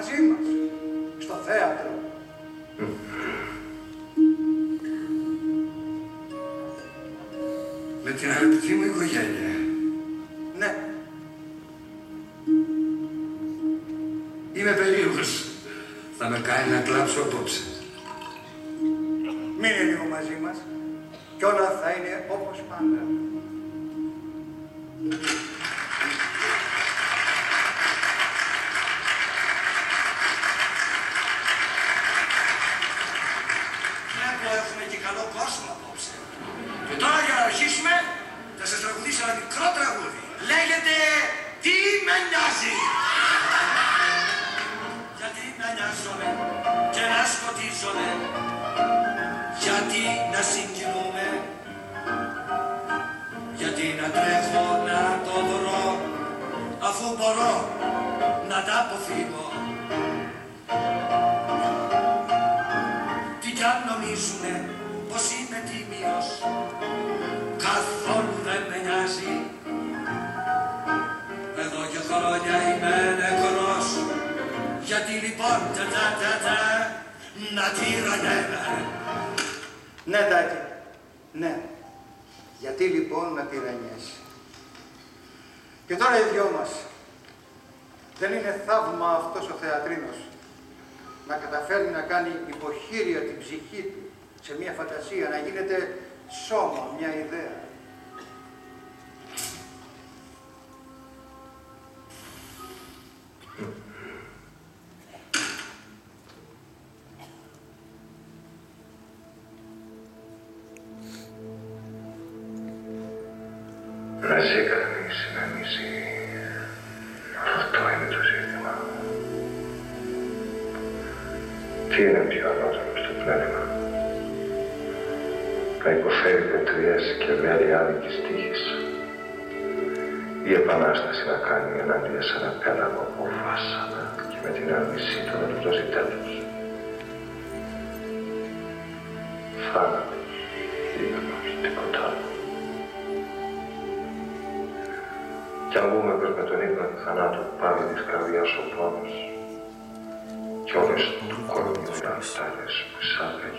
μαζί μας, στο θέατρο. Με την αγαπητή μου οικογένεια. Ναι. Είμαι περίεργος. Θα με κάνει να κλάψω απόψε. Μείνε λίγο μαζί μας κι όλα θα είναι όπως πάντα. Βλέπω έχουμε και καλό κόσμο απόψε. Και τώρα για να αρχίσουμε θα σας τραγουδήσω ένα μικρό τραγούδι. Λέγεται «Τι με νοιάζει». Γιατί να νοιάζομαι και να σκοτίζομαι, γιατί να συγκινούμε, γιατί να τρέχω να το βρω, αφού μπορώ να τα αποφύγω. Τι κι αν νομίζουνε πως είμαι τίμιος, καθόλου δεν με νοιάζει. Εδώ και χρόνια είμαι νεκρός, γιατί λοιπόν να τυραννιέμαι. Ναι, Τάκη, ναι. Γιατί λοιπόν να τυραννιέσαι. Και τώρα οι δυο μας. Δεν είναι θαύμα αυτός ο θεατρίνος να καταφέρει να κάνει υποχείρια την ψυχή του σε μια φαντασία, να γίνεται σώμα, μια ιδέα. Να ζει κανείς, να μη ζει. Αυτό είναι το ζήτημα. Τι είναι πιο ανώτερο στο πνεύμα? Να υποφέρει πετριές και μέρη άδικης τύχης. Η Επανάσταση να κάνει ενάντια σε ένα πέλαγο από βάσανα και με την άρνησή του να του δώσει τέλος. Θάνατος, ύπνος, τίποτα άλλο. Κι αν βγούμε πως με τον ύπνο του θανάτου πάλι της καρδιάς ο πόνος κι όλες του κορμιού λαχτάρες που σ' άδεια